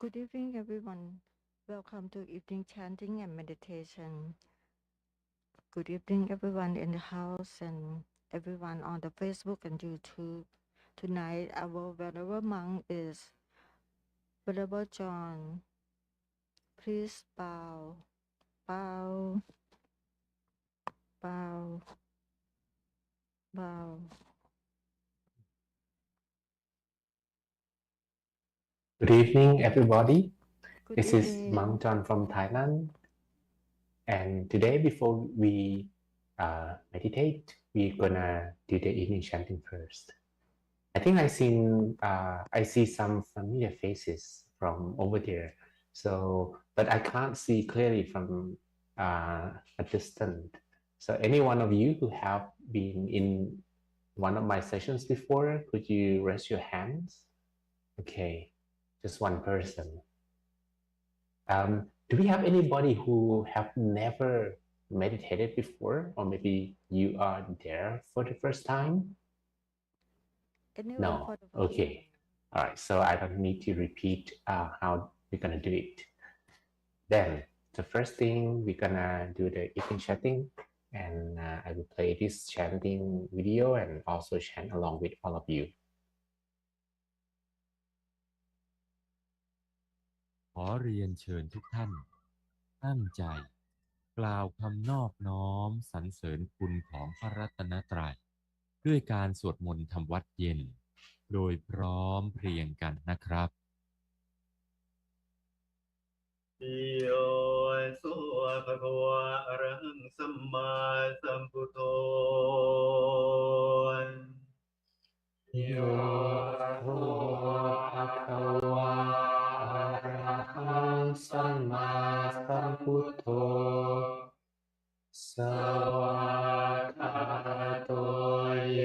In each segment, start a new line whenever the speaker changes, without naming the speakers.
Good evening, everyone. Welcome to evening chanting and meditation. Good evening, everyone in the house and everyone on the Facebook and YouTube. Tonight, our venerable monk is Lp.John. Please bow, bow, bow, bow.
Good evening, everybody.
Good
This is
evening.
Monk John from Thailand. And today, before we meditate, we're gonna do the evening chanting first. I think I see some familiar faces from over there. So, but I can't see clearly from a distance. So, any one of you who have been in one of my sessions before, could you raise your hands? Okay, just one person. Do we have anybody who have never meditated before, or maybe you are there for the first time?
Anyone
No.
for the first time?
Okay. All right. So I don't need to repeat how we're gonna do it. Then the first thing we're gonna do the evening chanting, and I will play this chanting video and also chant along with all of you.
ขอเรียนเชิญทุกท่านตั้งใจกล่าวคำนอบน้อมสรรเสริญคุณของพระรัตนตรัยด้วยการสวดมนต์ทำวัดเย็นโดยพร้อมเพรียงกันนะครับ
อิโยสุภะคะวะอะระหังสัมมาสัมพุทโธ
โยโสภะคะวะอะระหังสัมมาสัมพุทโธสวากขาโตเย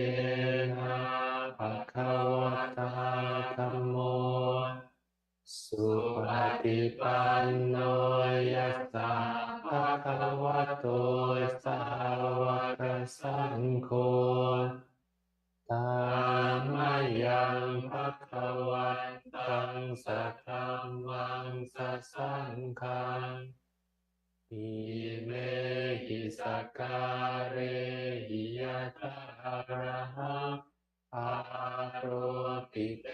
นะภะคะวะตาธัมโมสุปฏิปันโนยัสสะภะคะวะโตสาวกสังโฆตามะยังภะคะวันตังสัทธัมมังสัสสังฆังอิเมหิสกการะหิยะถาระหังอาโรติเต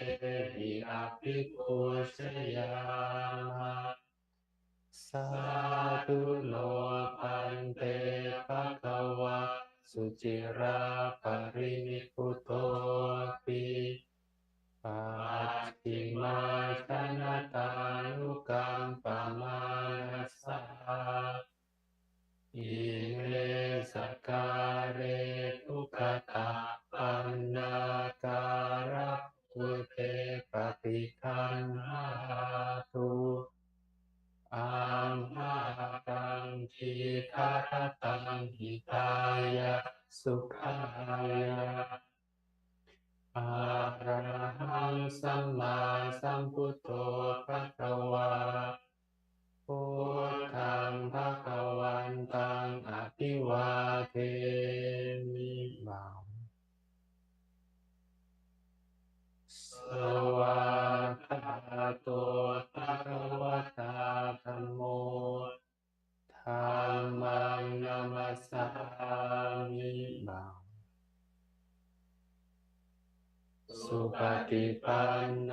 หิอภิปุชยามะสาธุโนพันเตภะคะวะสุจิราปรินิพพุโตปิปัจฉิมาชนะตานุกัมปะมานัสสะอิเมสการะทุกขตาปันนาการะปุเตปฏิคันหาตุอัมหากังทีคารตังหิตายะสุขายะอะระหังสัมมาสัมพุทโธภะคะวาพุทธังภะคะวันตังอภิวาเทมิบ่าวสวากขาโตภะคะวะตาธัมโมธัมมังนัมสสามิบ่าวสุปฏิปันโน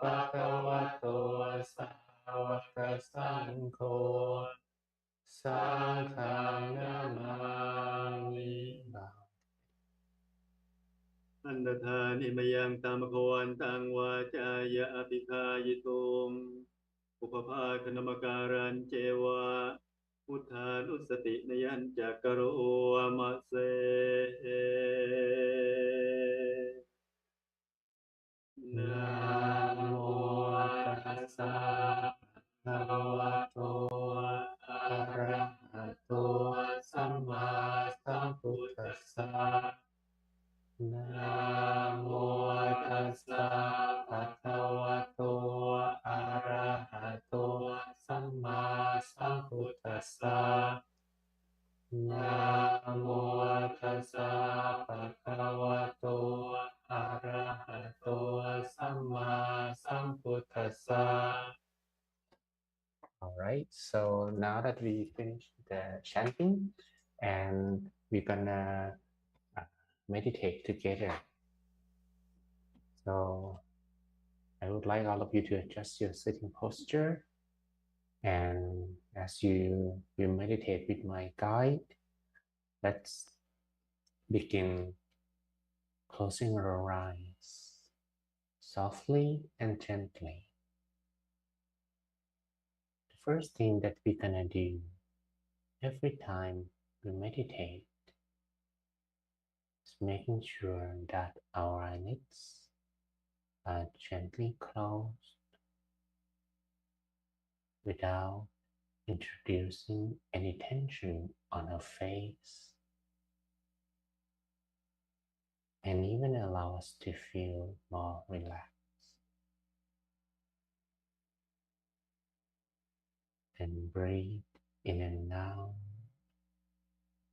ภะคะวะโตสาวกสังโฆสังฆังนามามิบ่าว
อันตถานิมยังตามะคะวันตังวาจายะอภิคายิตุงอุปภาคณมการันเจวะพุทธานุสตินยัญจักกะโรมะเสนะโมตัสสะภะคะวะโตอะระหะโตสัมมาสัมพุทธัสสะนะโมตัสสะภะคะวะโตอะระหะโตสัมมาสัมพุทธัสสะนะโมตัสสะภะคะวะโตอะระหะโตสัมมาสัมพุทธัสสะ All right, so now that we finished the chanting and we're gonna uh, meditate together. So I would like all of you to adjust your sitting posture, and as you meditate with my guide, let's begin closing our eyes softly and gently. The first thing that we're gonna do every time we meditate is making sure that our eyelids are gently closed without introducing any tension on our face, and even allow us to feel more relaxed. Then breathe in and out,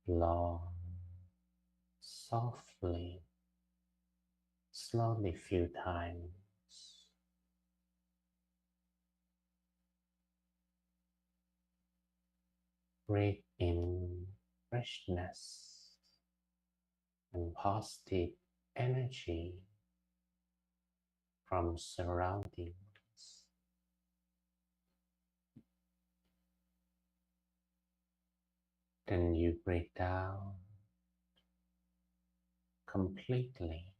long, softly, slowly few times. Breathe in freshness and positive energy from surroundings. Then you break down completely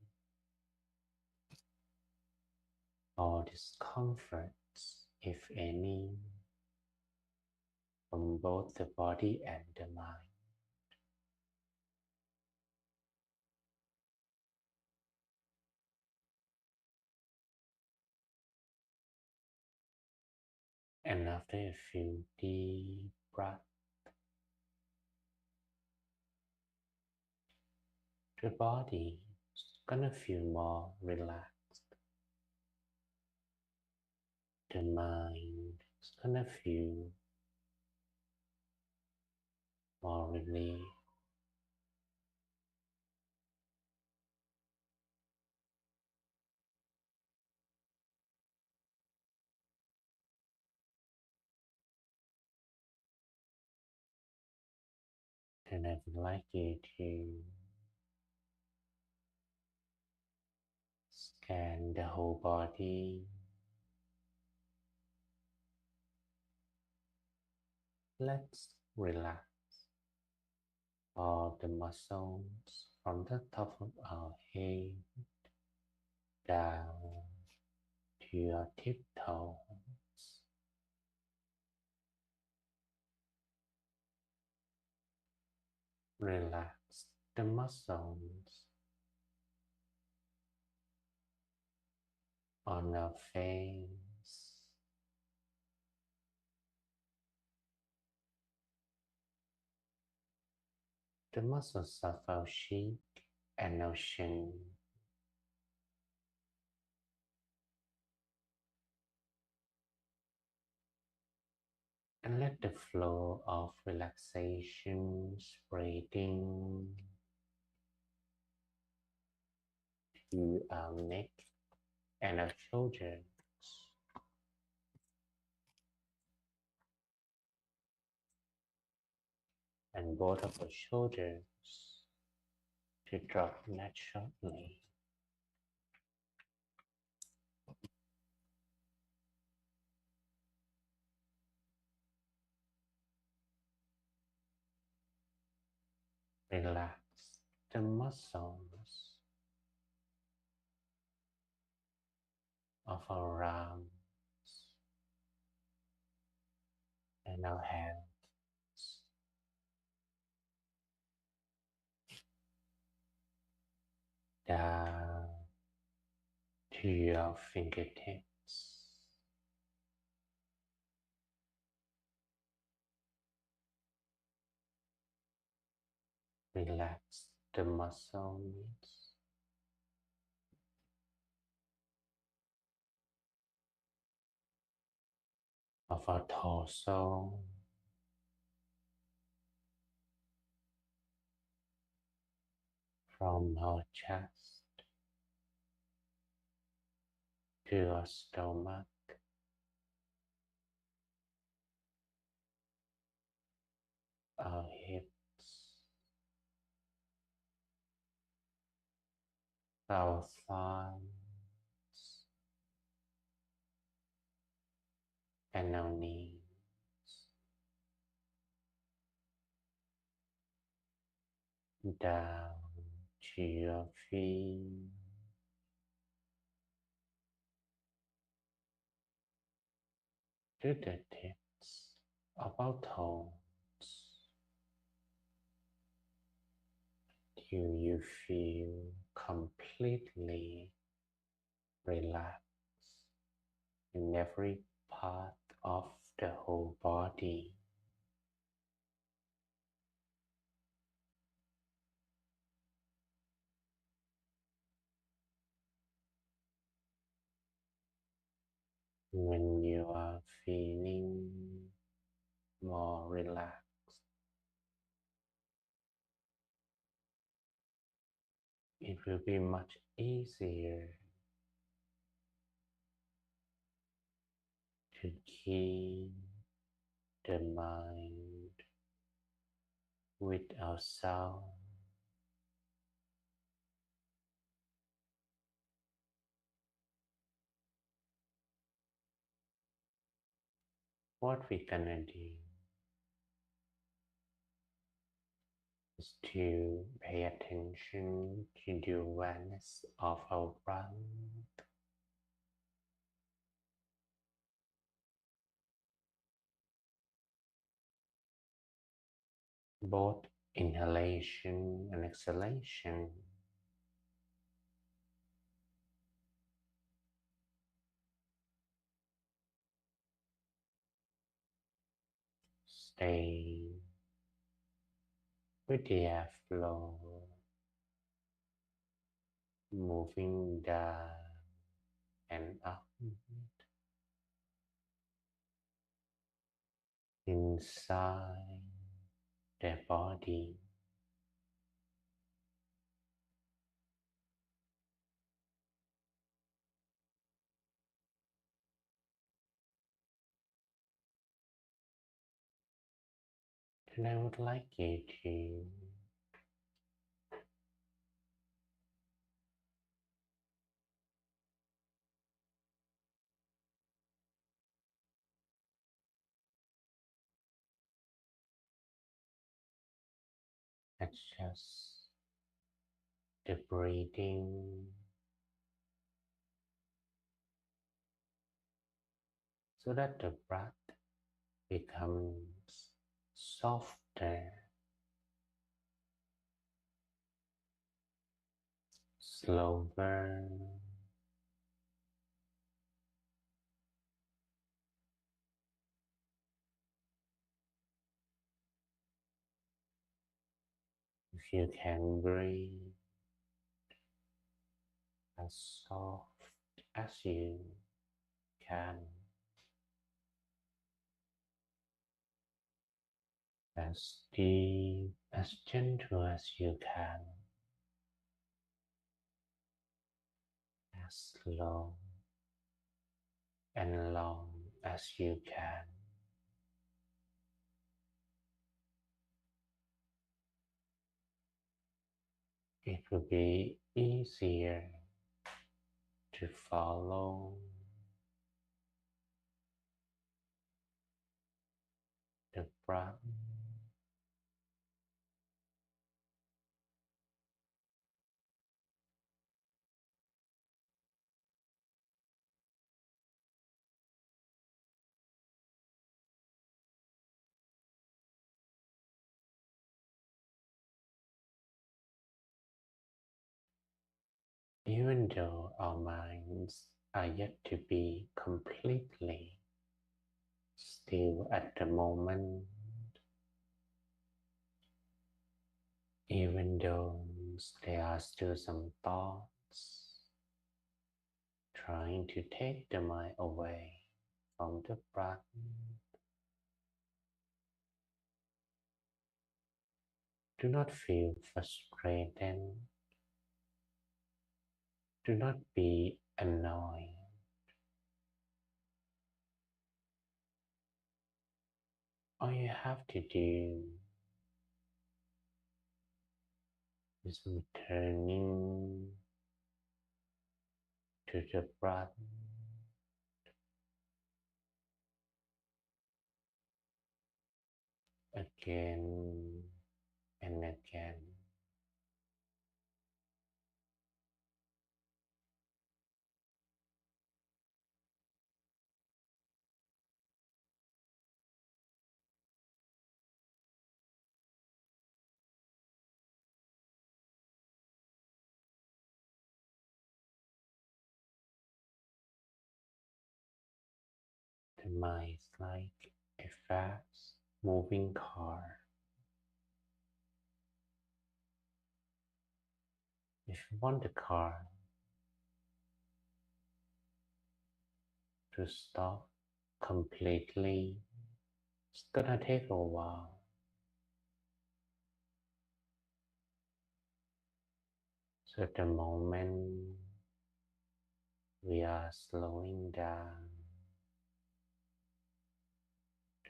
all discomforts, if any, from both the body and the mind. And after a few deep breaths, the body is gonna feel more relaxed. The mind is gonna feel more relieved. And I would like you to scan the whole body. Let's relax all the muscles from the top of our head down to your tiptoes. Relax the muscles on our face, the muscles of our cheek and our chin. And let the flow of relaxation spreading to our neck and our shoulders. And both of our shoulders to drop naturally. Relax the muscles of our arms and our hands. Down to your fingertips. Relax the muscles of our torso, from our chest to our stomach, our thoughts and our needs down to your feet, to the tips of our toes. Do you feel completely relaxed in every part of the whole body? When you are feeling more relaxed, it will be much easier to keep the mind with ourselves. What we're gonna do is to pay attention to the awareness of our breath, both inhalation and exhalation. Stay with the airflow moving down and up inside the body. And I would like you to adjust the breathing so that the breath becomes softer, slower, if you can breathe as soft as you can, as deep, as gentle as you can, as slow and long as you can. It will be easier to follow the breath even though our minds are yet to be completely still at the moment, even though there are still some thoughts trying to take the mind away from the breath, do not feel frustrated, do not be annoyed. All you have to do is returning to the breath again and again. The mind is like a fast moving car. If you want the car to stop completely, it's gonna take a while. So at the moment we are slowing down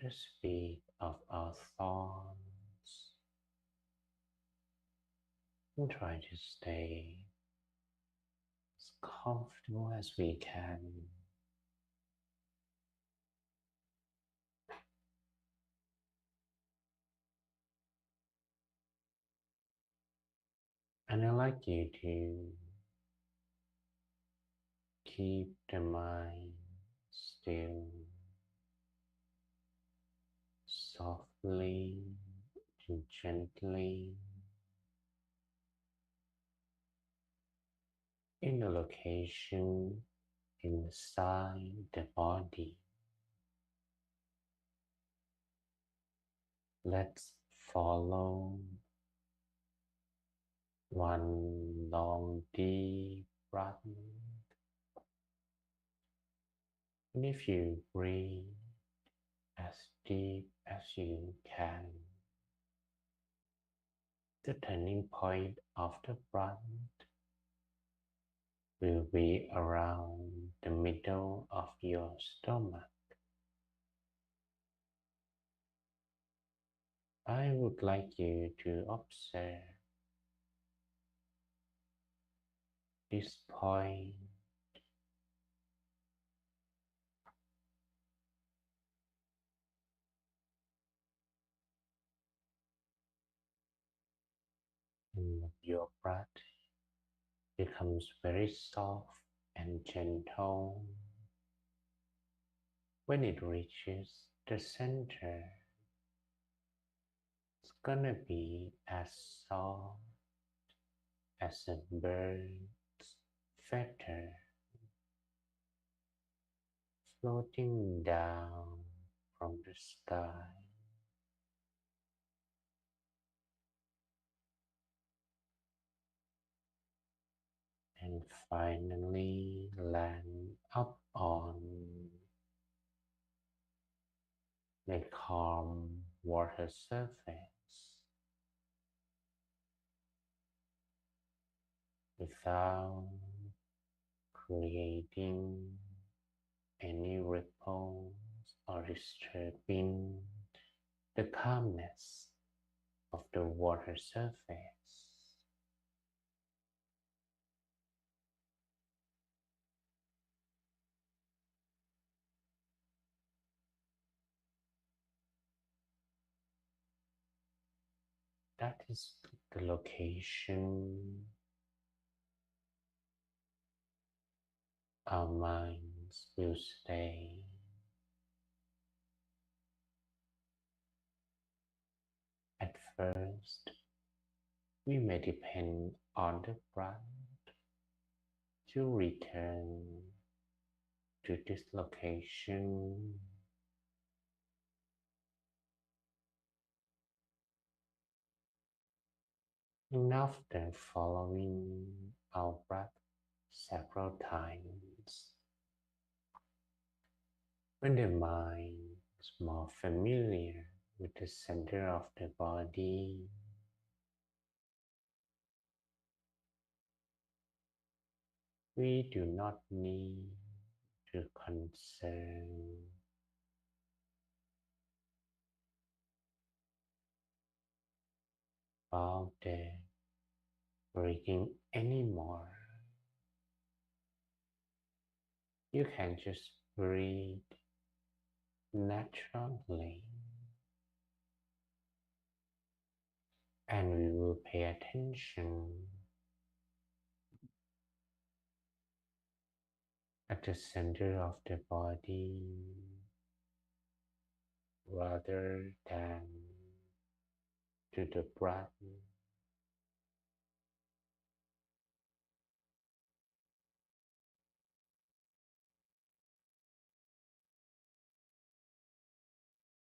the speed of our thoughts and try to stay as comfortable as we can. And I'd like you to keep the mind still, softly and gently in a location inside the body. Let's follow one long deep breath. And if you breathe as deep as you can, the turning point of the breath will be around the middle of your stomach. I would like you to observe this point and your breath becomes very soft and gentle. When it reaches the center, it's gonna be as soft as a bird's feather floating down from the sky. And finally land up on the calm water surface without creating any ripples or disturbing the calmness of the water surface. That is the location our minds will stay. At first, we may depend on the breath to return to this location. And after following our breath several times, when the mind is more familiar with the center of the body, we do not need to concern about the breathing anymore. You can just breathe naturally, and we will pay attention at the center of the body rather than to the breath.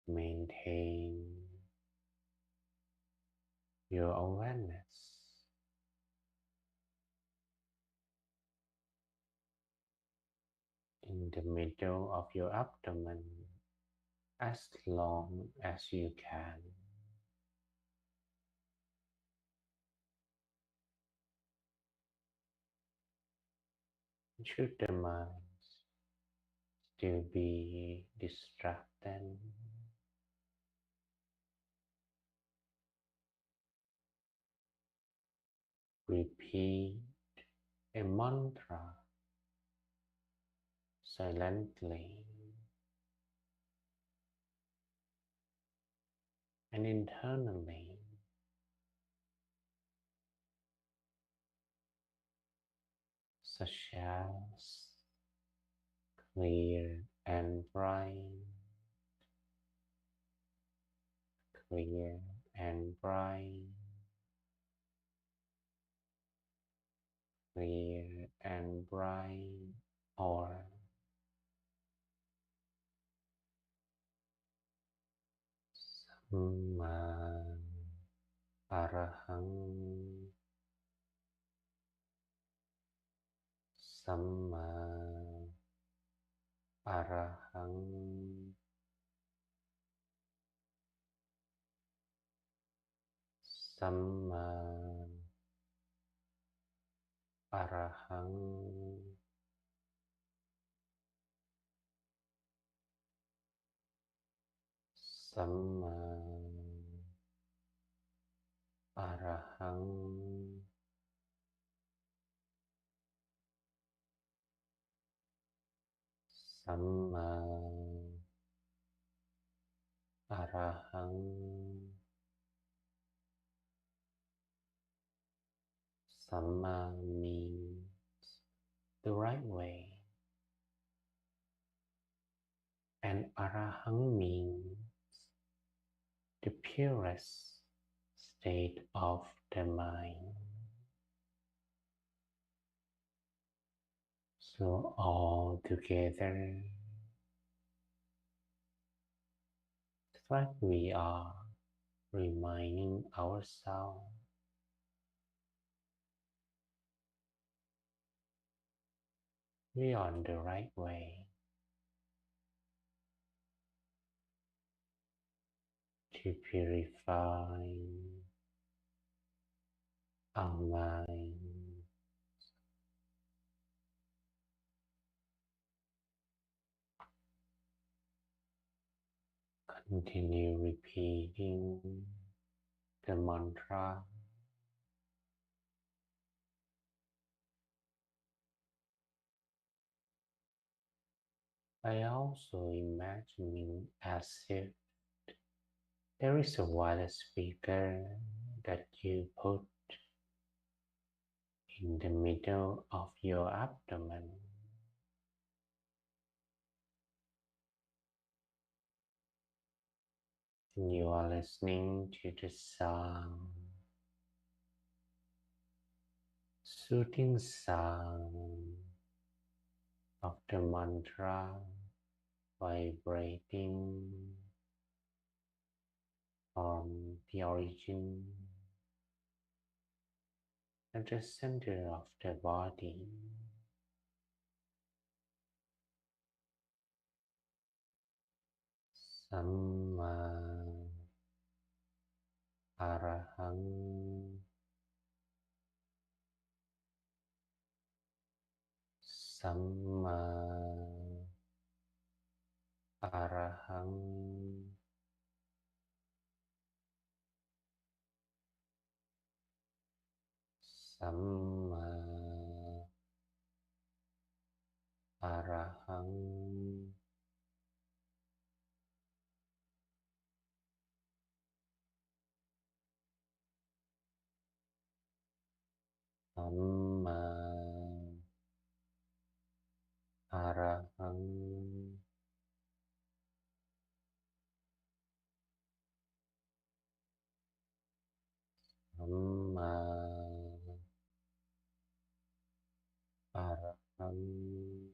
Maintain your awareness in the middle of your abdomen as long as you can. Should the mind still be distracted, repeat a mantra silently and internally, such as clear and bright, clear and bright, clear and bright, or Samma Arahang, Samma Arahang, Samma Arahang, Samma Arahang, Samma Arahang, Samma means the right way, and Arahang means the purest state of the mind. So all together, it's like we are reminding ourselves we are on the right way to purify our mind. Continue repeating the mantra. I also imagining as if there is a wireless speaker that you put in the middle of your abdomen. You are listening to the sound, soothing sound of the mantra vibrating from the origin at the center of the body. Samma Arahang, Samma Arahang, Samma Arahang Samma Arahang Samma Arahang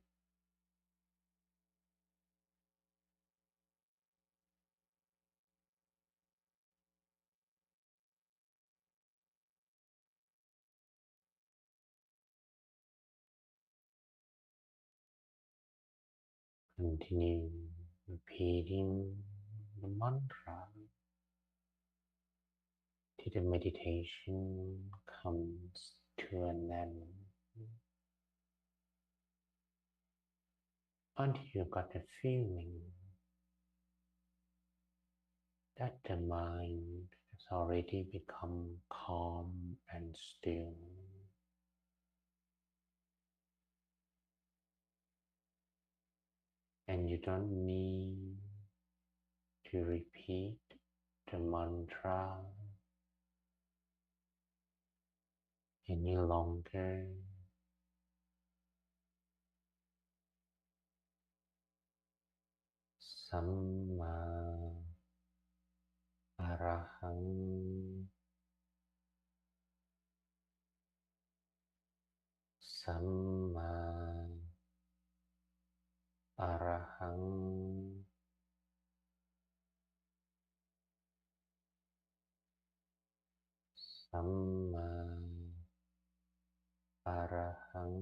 Continue repeating the mantra till the meditation comes to an end, until you got the feeling that the mind has already become calm and still, and you don't need to repeat the mantra any longer. Samma Arahang Samma Arahang Samma Arahang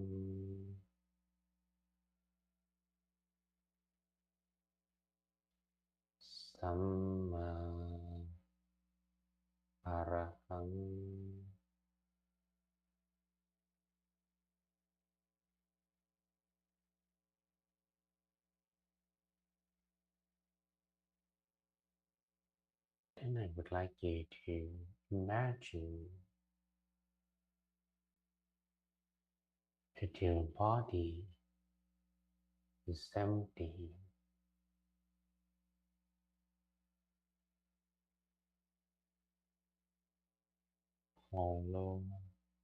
Samma Arahang Then I would like you to imagine that your body is empty, hollow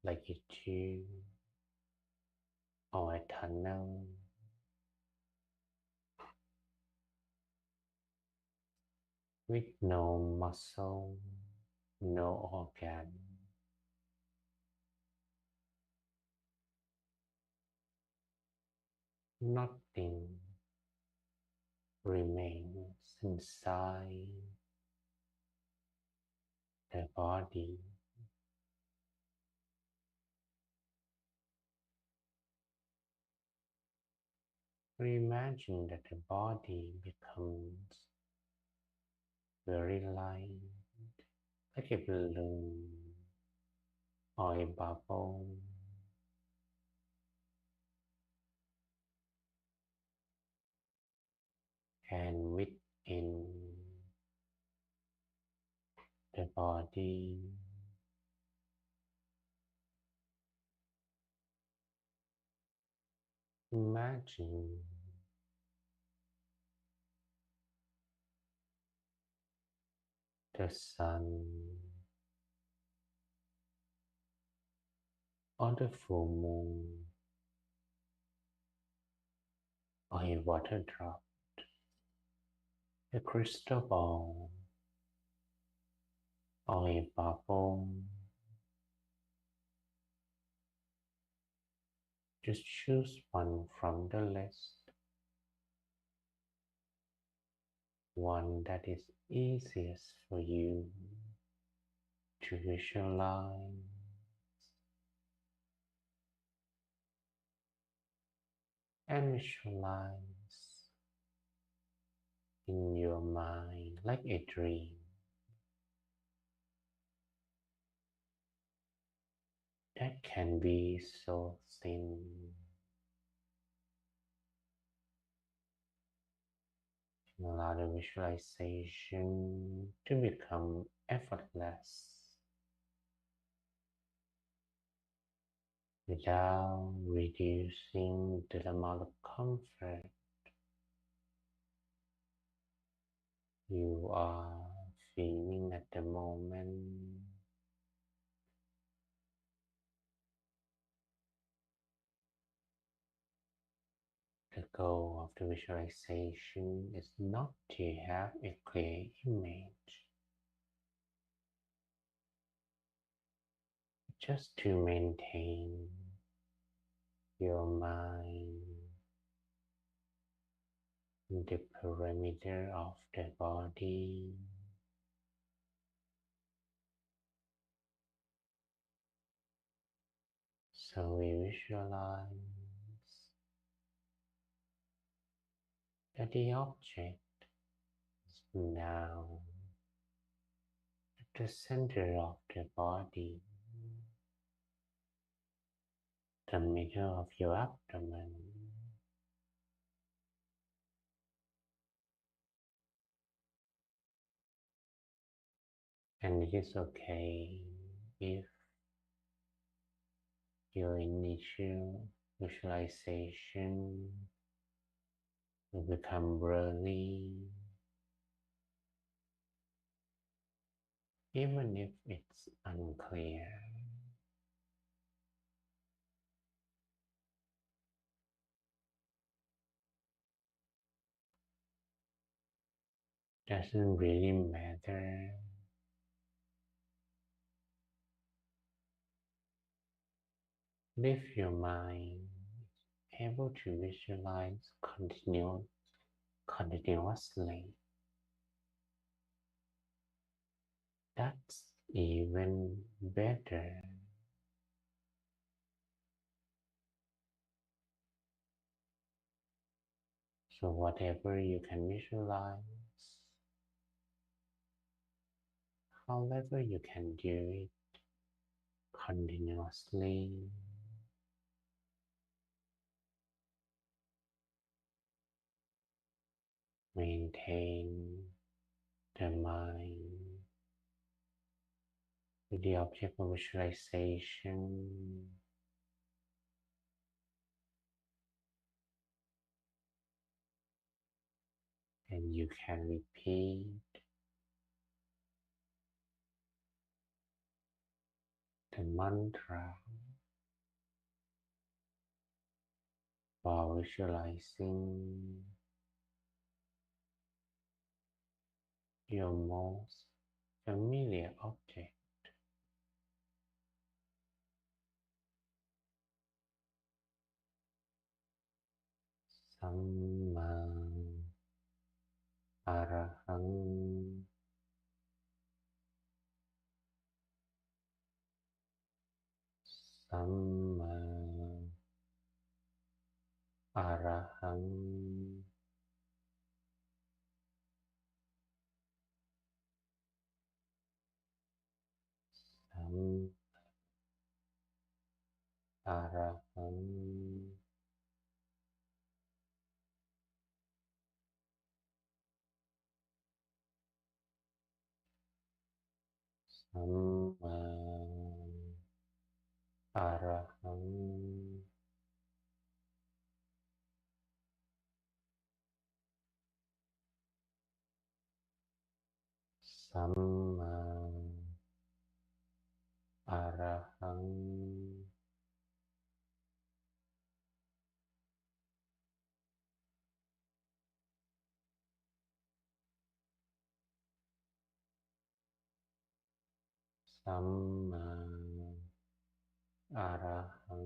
like a tube or a tunnel, with no muscle, no organ, nothing remains inside the body. Imagine that the body becomes very light, like a balloon or a bubble, and within the body, imagine the sun or the full moon or a water drop, a crystal ball or a bubble. Just choose one from the list, one that is easiest for you to visualize, and visualize in your mind like a dream that can be so thin. Allow the visualization to become effortless. without reducing the amount of comfort you are feeling at the moment. The goal of the visualization is not to have a clear image, just to maintain your mind in the perimeter of the body. So we visualize that the object is now at the center of the body, the middle of your abdomen. And it is okay if your initial visualization will become blurry, even if it's unclear. Doesn't really matter. If your mind is able to visualize continuously, that's even better. So whatever you can visualize, however you can do it continuously, maintain the mind with the object of visualization, and you can repeat the mantra while visualizing your most familiar object. Samma Arahang. Samma Arahang. Samma Arahang. Samma Arahang. Samma Arahang. Samma Arahang.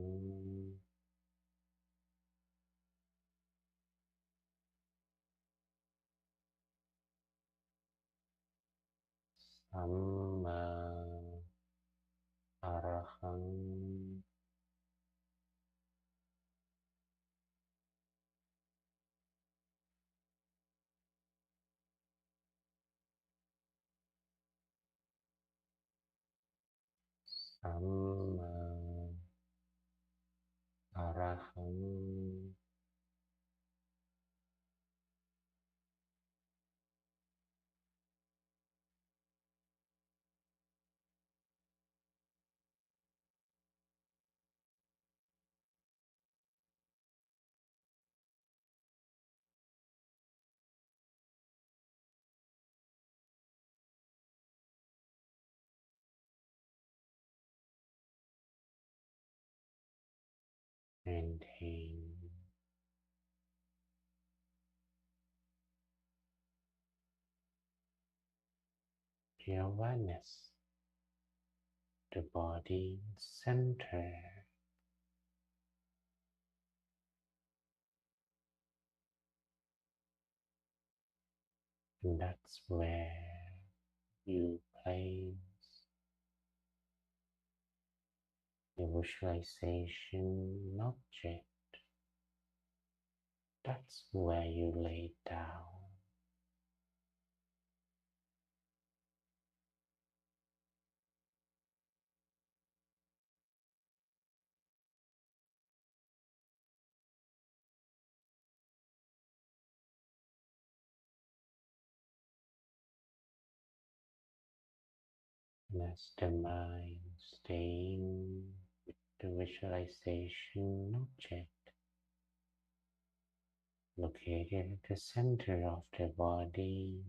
Samma Arahang. Samma Arahang. Maintain your awareness, the body center. And that's where you place the visualization object. That's where you lay down. And as the mind staying with the visualization object located at the center of the body,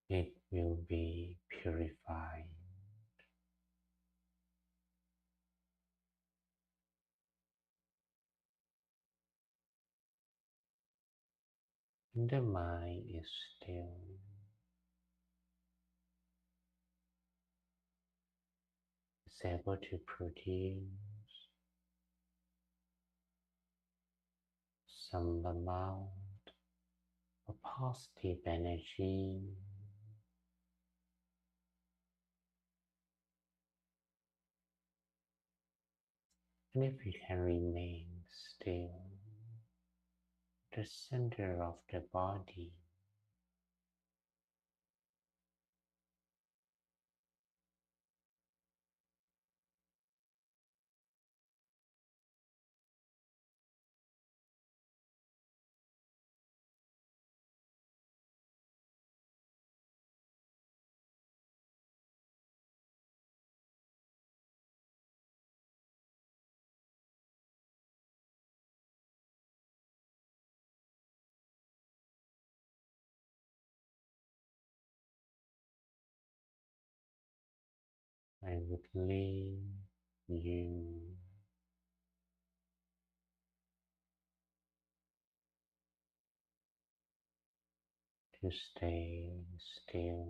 it will be purified. The mind is still, is able to produce some amount of positive energy, and if you can remain still, the center of the body, I would leave you to stay still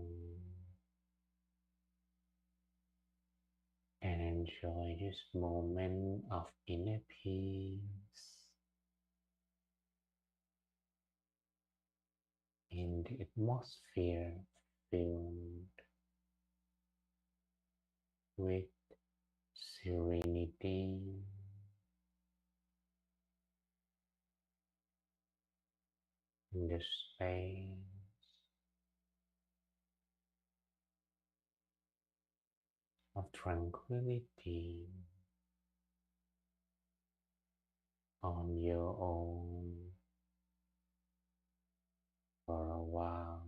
and enjoy this moment of inner peace in the atmosphere filled with serenity in the space of tranquility on your own for a while.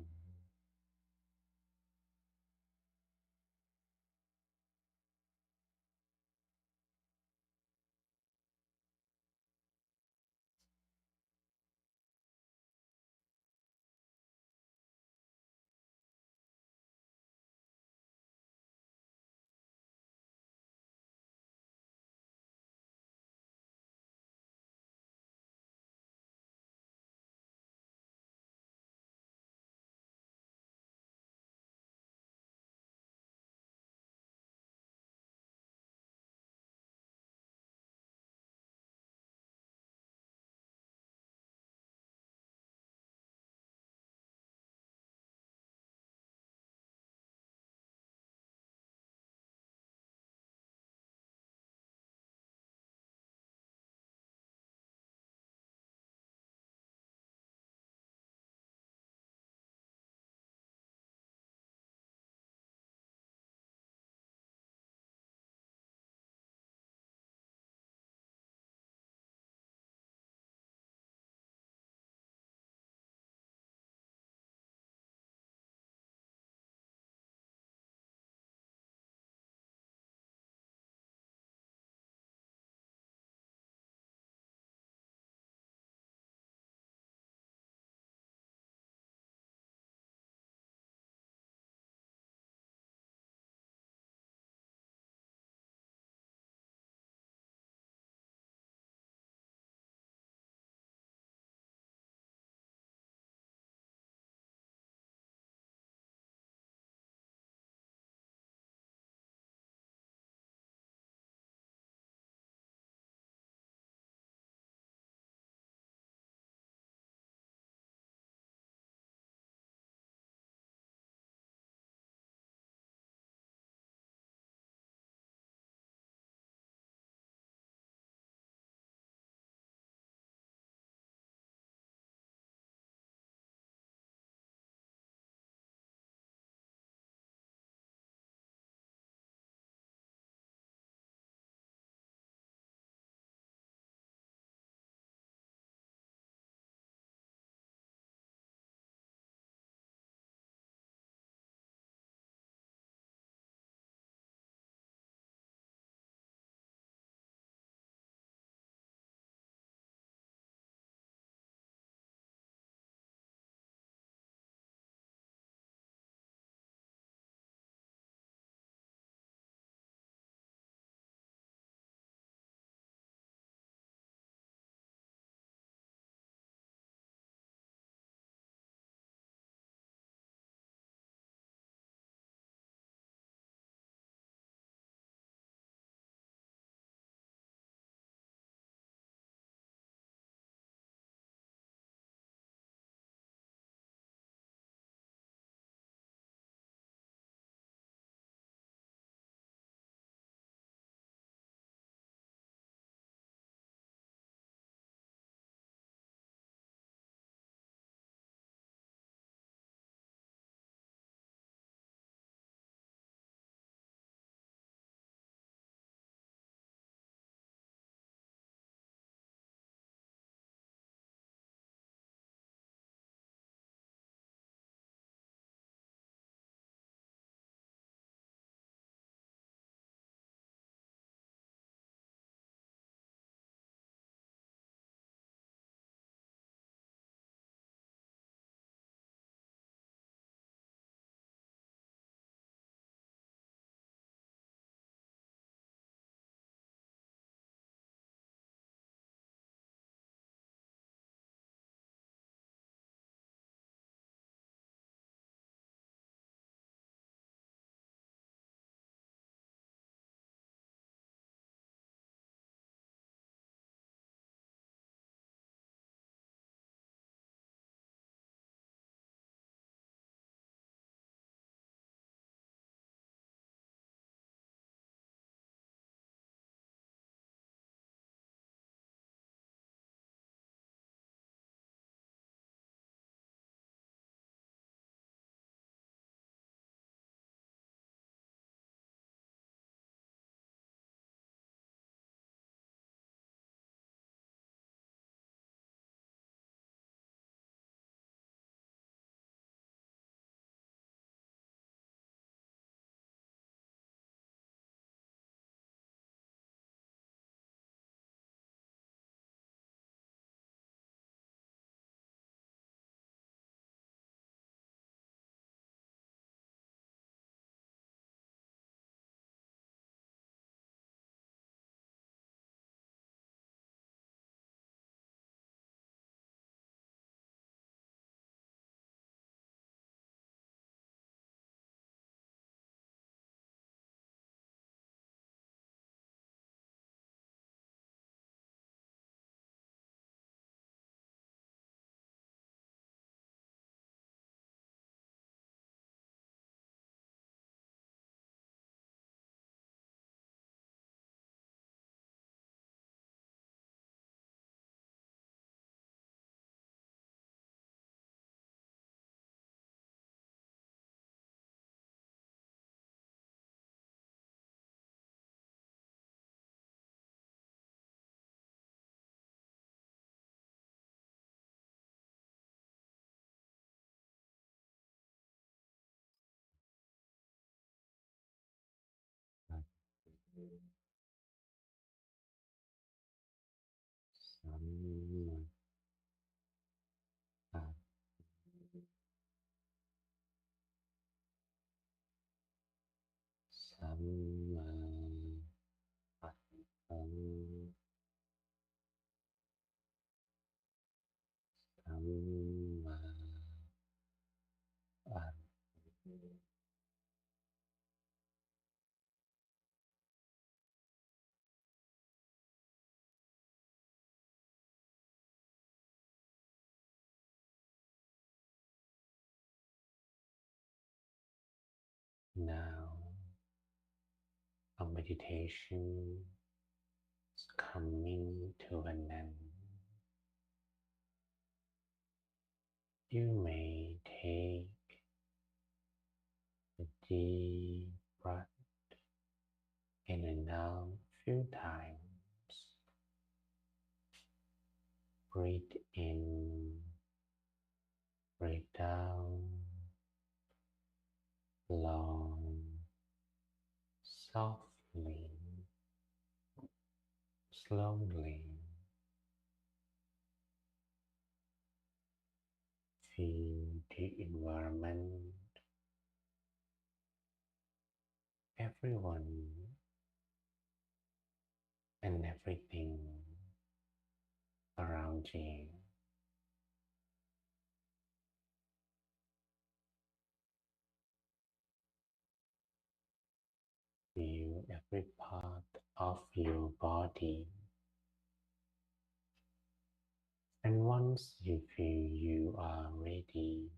สัมมาอะสัมมาอะสัมสัมมาอะ Now our meditation is coming to an end. You may take a deep breath in and out a few times. Breathe in, breathe down, long, softly, slowly. Feel the environment, everyone and everything around you. Feel every part of your body. And once you feel you are ready,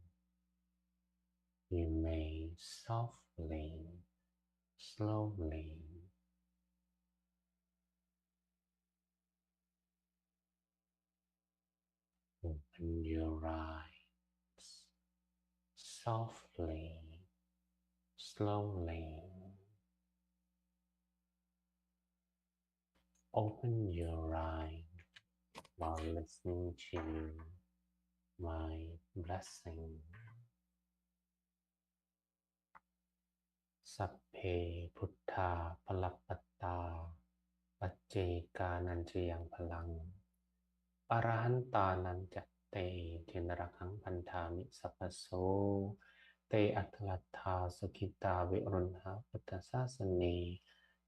you may softly, slowly open your eyes. Softly, slowly open your eyes while listening to my blessing. Sapphe Buddha Palappata Paccheka Nanchayang Palang Arahantanan Jatte Jenarakang Pantami Sappaso Te Atlatha Sukita Virunha Puttasasane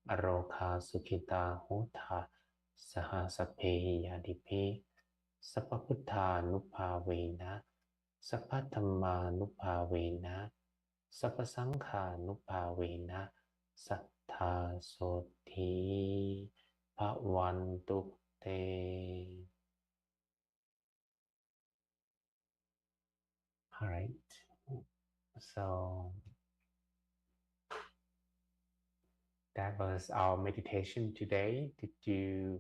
Aroka Sukita Hota Saha Sapphe Yadipe Sappaputtha Nupavena Sappathamma Nupavena Sappasangha Nupavena Sattha Soti Bhavantu Te. All right, so that was our meditation today. Did you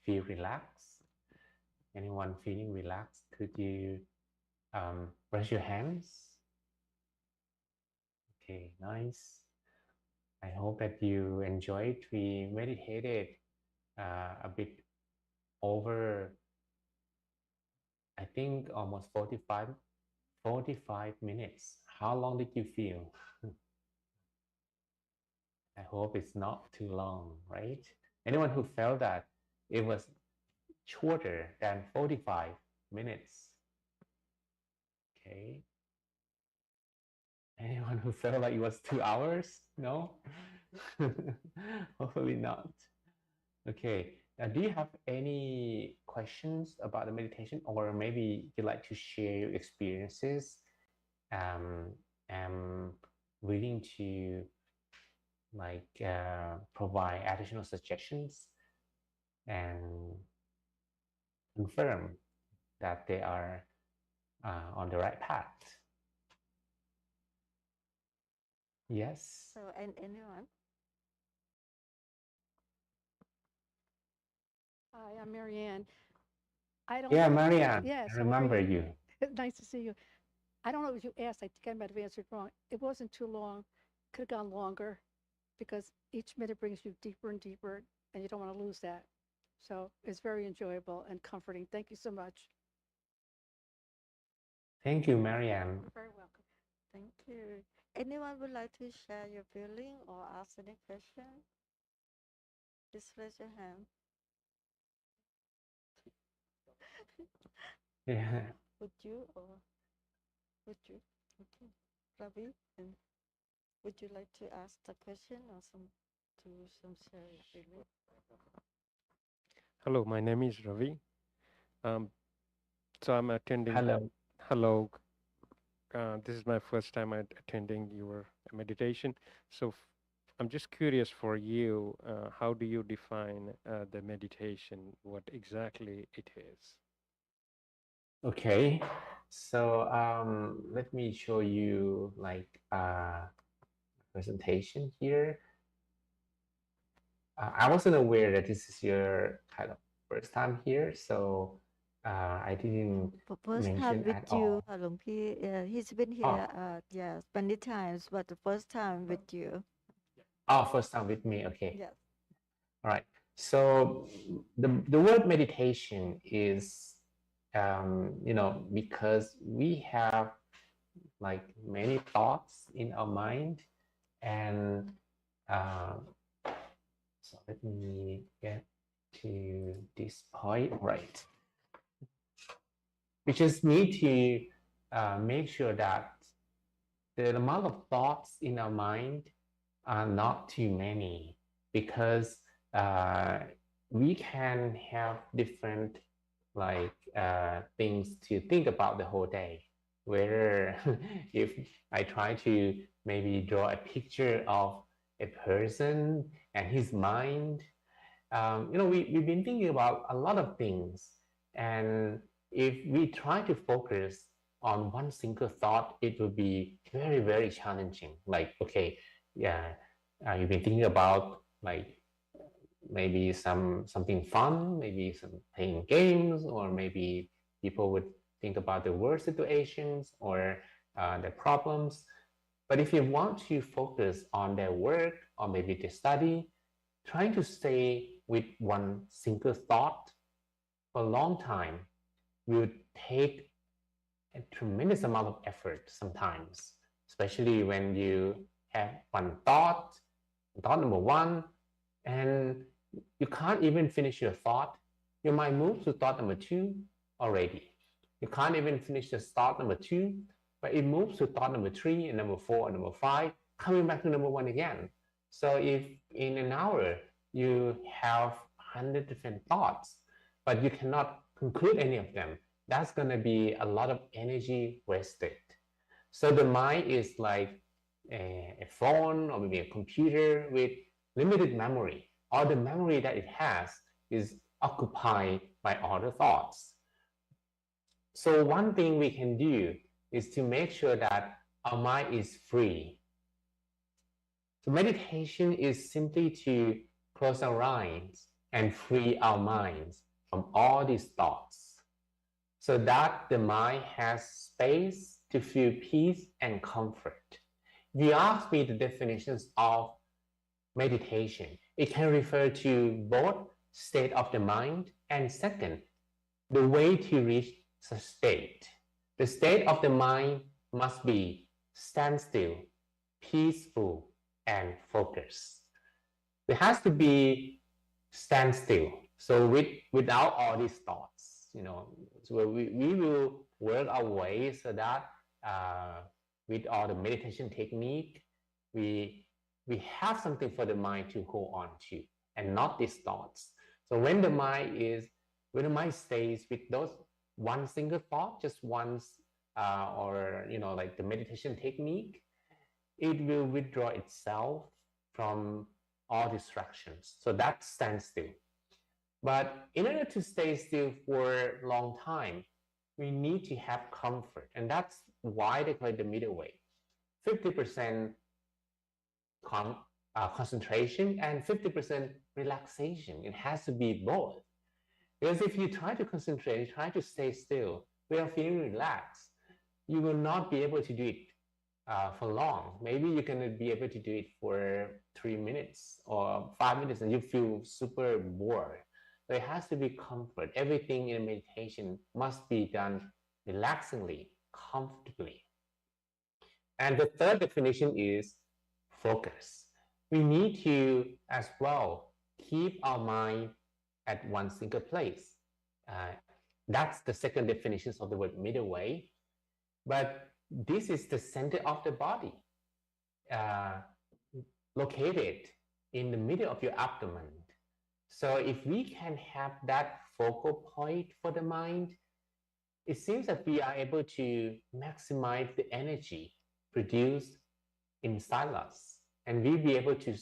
feel relaxed? Anyone feeling relaxed? Could you raise your hands? Okay, nice. I hope that you enjoyed. We meditated a bit over, I think almost 45 minutes. How long did you feel? I hope it's not too long, right? Anyone who felt that it was shorter than 45 minutes? Okay. Anyone who felt like it was 2 hours? No? Hopefully not. Okay. Do you have any questions about the meditation, or maybe you'd like to share your experiences? I'm willing to provide additional suggestions and confirm that they are on the right path. Yes.
So, and anyone?
Hi, I'm Marianne. I don't
Yeah,
know.
Marianne,
Yes,
I
how are
remember
you?
you.
Nice to see you. I don't know what you asked. I think I might have answered wrong. It wasn't too long. Could have gone longer because each minute brings you deeper and deeper, and you don't want to lose that. So it's very enjoyable and comforting. Thank you so much.
Thank you, Marianne.
You're very welcome.
Thank you. Anyone would like to share your feeling or ask any question? Just raise your hand.
Yeah.
Would you or would you? Okay. Ravi, and would you like to ask the question or some share feeling?
Hello, my name is Ravi. Um, so I'm attending.
Hello.
Hello, this is my first time attending your meditation. So I'm just curious for you, how do you define the meditation? What exactly it is?
Okay. So let me show you like presentation here. I wasn't aware that this is your kind of first time here, so I didn't
For first time
mention
with
at
you,
all.
Long Pi, he's been here,
Oh,
yes, many times, but the first time with you.
oh, first time with me. Okay.
Yes.
All right. So the word meditation is, because we have like many thoughts in our mind, and uh, so let me get to this point, right? We just need to make sure that the amount of thoughts in our mind are not too many, because uh, we can have different like things to think about the whole day. Whether if I try to maybe draw a picture of a person and his mind, we've been thinking about a lot of things. And if we try to focus on one single thought, it will be very, very challenging. Like, okay, yeah, you've been thinking about like maybe something fun, maybe some playing games, or maybe people would think about the worst situations or their problems. But if you want to focus on their work or maybe their study, trying to stay with one single thought for a long time will take a tremendous amount of effort sometimes, especially when you have one thought number one, and you can't even finish your thought. You might move to thought number two already. You can't even finish the thought number two, but it moves to thought number three and number four and number five, coming back to number one again. So if in an hour you have 100 different thoughts, but you cannot conclude any of them, that's going to be a lot of energy wasted. So the mind is like a phone or maybe a computer with limited memory. All the memory that it has is occupied by other thoughts. So one thing we can do is to make sure that our mind is free. So meditation is simply to close our eyes and free our minds from all these thoughts, so that the mind has space to feel peace and comfort. If you ask me the definitions of meditation, it can refer to both state of the mind and second, the way to reach such state. The state of the mind must be standstill, peaceful, and focused. There has to be standstill. So without all these thoughts, so we will work our way so that with all the meditation technique, we we have something for the mind to hold on to, and not these thoughts. So when the mind stays with those one single thought, just once, or like the meditation technique, it will withdraw itself from all distractions. So that stands still. But in order to stay still for a long time, we need to have comfort. And that's why they call it the middle way. 50% concentration and 50% relaxation. It has to be both. Because if you try to concentrate, try to stay still without feeling relaxed, you will not be able to do it for long. Maybe you're going to be able to do it for 3 minutes or 5 minutes and you feel super bored. So it has to be comfort. Everything in meditation must be done relaxingly, comfortably. And the third definition is focus. We need to as well keep our mind at one single place. That's the second definition of the word middle way. But this is the center of the body, located in the middle of your abdomen. So if we can have that focal point for the mind, it seems that we are able to maximize the energy produced inside us, and we'll be able to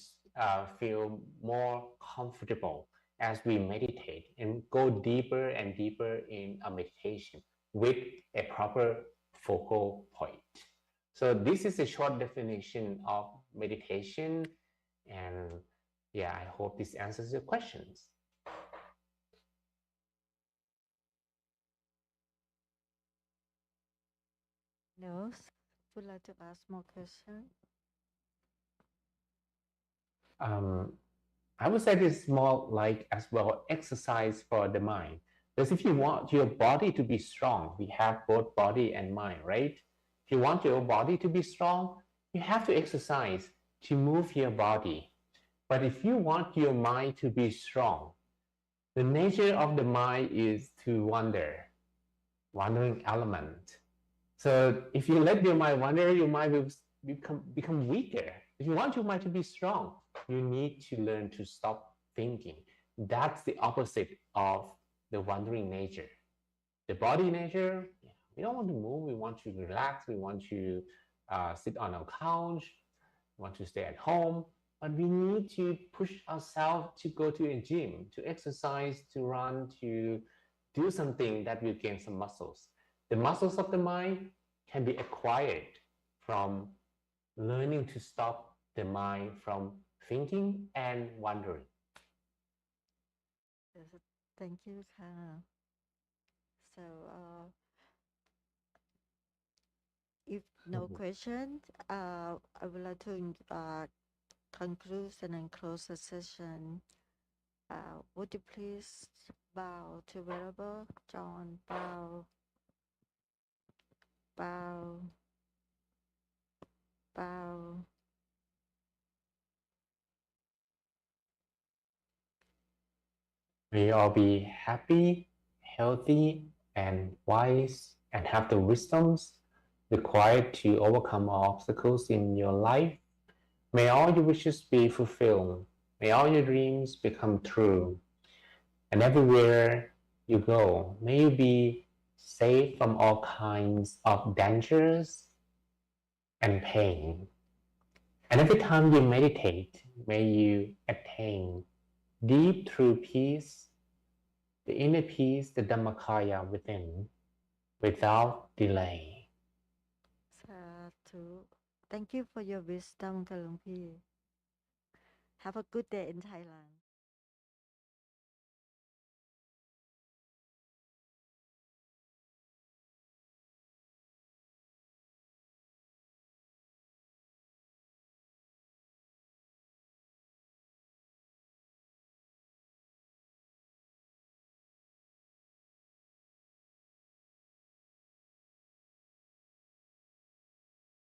feel more comfortable as we meditate and go deeper and deeper in a meditation with a proper focal point. So this is a short definition of meditation, and yeah, I hope this answers your questions.
No, would like to ask more questions?
I would say this is more like as well exercise for the mind. Because if you want your body to be strong, we have both body and mind, right? If you want your body to be strong, you have to exercise to move your body. But if you want your mind to be strong, the nature of the mind is to wander, wandering element. So if you let your mind wander, your mind will become weaker. If you want your mind to be strong, you need to learn to stop thinking. That's the opposite of the wandering nature. The body nature, we don't want to move. We want to relax. We want to sit on our couch. We want to stay at home. But we need to push ourselves to go to a gym, to exercise, to run, to do something that will gain some muscles. The muscles of the mind can be acquired from learning to stop the mind from thinking and wandering.
Thank you, Ka. So, if no question, I would like to conclude and then close the session. Would you please bow to Venerable John? Bow, bow, bow.
May all be happy, healthy, and wise, and have the wisdoms required to overcome all obstacles in your life. May all your wishes be fulfilled. May all your dreams become true. And everywhere you go, may you be safe from all kinds of dangers and pain. And every time you meditate, may you attain deep true peace, the inner peace, the Dhammakaya within, without delay.
Sadhu. Thank you for your wisdom, Kalung Pi. Have a good day in Thailand.